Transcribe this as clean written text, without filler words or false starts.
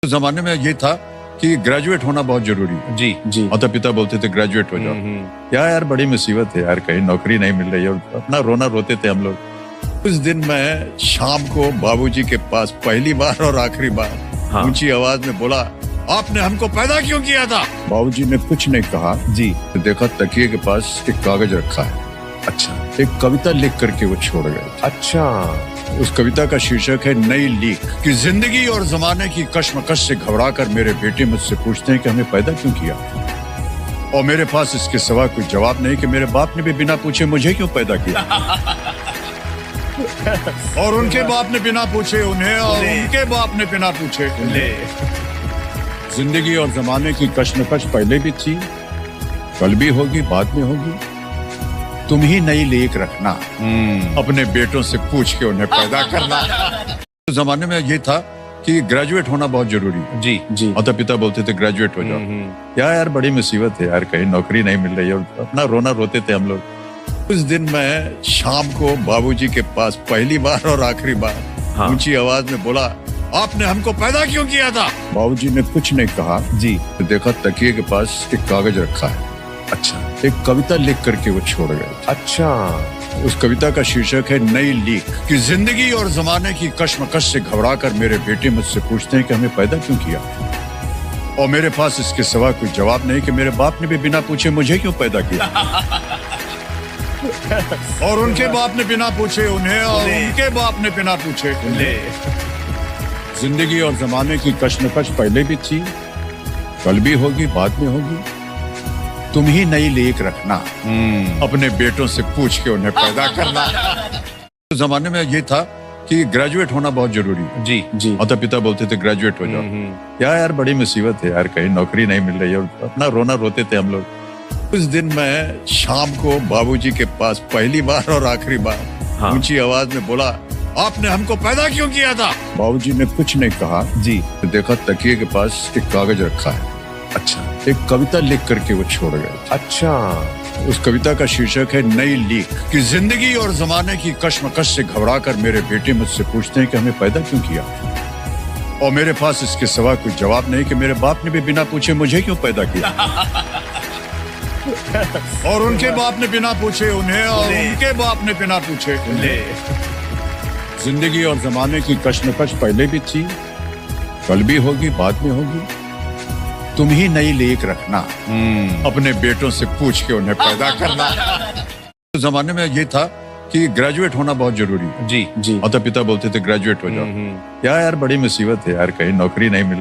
जमाने में ये था कि ग्रेजुएट होना बहुत जरूरी है। जी जी। माता पिता बोलते थे ग्रेजुएट हो जाओ। क्या यार बड़ी मुसीबत है यार, कहीं नौकरी नहीं मिल रही है। और अपना रोना रोते थे हम लोग। उस दिन मैं शाम को बाबूजी के पास पहली बार और आखिरी बार ऊंची आवाज में बोला, आपने हमको पैदा क्यों किया था? बाबूजी ने कुछ नहीं कहा जी। तो देखा तकिए के पास एक कागज रखा है। अच्छा एक कविता लिख करके वो छोड़ गए। अच्छा। उस कविता का शीर्षक है नई लीक। कि जिंदगी और जमाने की कश्मकश से घबराकर मेरे बेटे मुझसे पूछते हैं कि हमें पैदा क्यों किया, और मेरे पास इसके सिवा कोई जवाब नहीं कि मेरे बाप ने भी बिना पूछे मुझे क्यों पैदा किया। और उनके बाप ने बिना पूछे उन्हें, और उनके बाप ने बिना पूछे उन्हें। जिंदगी और जमाने की कश्मकश पहले भी थी, कल भी होगी, बाद में होगी। तुम ही नई लीक रखना, अपने बेटों से पूछ के उन्हें पैदा करना। उस जमाने में ये था कि ग्रेजुएट होना बहुत जरूरी है। जी जी। माता पिता बोलते थे ग्रेजुएट हो जाओ। क्या यार बड़ी मुसीबत है यार, कहीं नौकरी नहीं मिल रही है। और अपना रोना रोते थे हम लोग। उस दिन मैं शाम को बाबूजी के पास पहली बार और आखिरी बार ऊंची आवाज में बोला, आपने हमको पैदा क्यों किया था? बाबूजी ने कुछ नहीं कहा जी। तो देखा तकिए के पास एक कागज रखा है। अच्छा। एक कविता लिख करके वो छोड़ गए। अच्छा। उस कविता का शीर्षक है नई लीक। कि जिंदगी और जमाने की कश्मकश से घबराकर मेरे बेटे मुझसे पूछते हैं कि हमें पैदा क्यों किया, और मेरे पास इसके सिवा कोई जवाब नहीं कि मेरे बाप ने भी बिना पूछे मुझे क्यों पैदा किया। और उनके बाप ने बिना पूछे उन्हें, और उनके बाप ने बिना पूछे उन्हें। जिंदगी और जमाने की कश्मकश पहले भी थी, कल भी होगी, बाद में होगी। तुम ही नई लीक रखना, अपने बेटों से पूछ के उन्हें पैदा करना। उस जमाने में ये था कि ग्रेजुएट होना बहुत जरूरी है। जी जी। माता पिता बोलते थे ग्रेजुएट हो जाओ। क्या यार बड़ी मुसीबत है यार, कहीं नौकरी नहीं मिल रही है। और अपना रोना रोते थे हम लोग। उस दिन मैं शाम को बाबूजी के पास पहली बार और आखिरी बार ऊंची आवाज में बोला, आपने हमको पैदा क्यों किया था? बाबूजी ने कुछ नहीं कहा जी। तो देखा तकिए के पास एक कागज रखा है। अच्छा। एक कविता लिख करके वो छोड़ गए। अच्छा। उस कविता का शीर्षक है नई लीक। कि जिंदगी और जमाने की कश्मकश से घबराकर मेरे बेटे मुझसे पूछते हैं कि हमें पैदा क्यों किया, और मेरे पास इसके सिवा कोई जवाब नहीं कि मेरे बाप ने भी बिना पूछे मुझे क्यों पैदा किया। और उनके बाप ने बिना पूछे उन्हें, और उनके बाप ने बिना पूछे उन्हें। जिंदगी और जमाने की कश्मकश पहले भी थी, कल भी होगी, बाद में होगी। तुम ही नई लीक रखना, अपने बेटों से पूछ के उन्हें पैदा करना। उस जमाने में ये था कि ग्रेजुएट होना बहुत जरूरी है। जी जी। माता पिता बोलते थे ग्रेजुएट हो जाओ। क्या यार बड़ी मुसीबत है यार, कहीं नौकरी नहीं मिल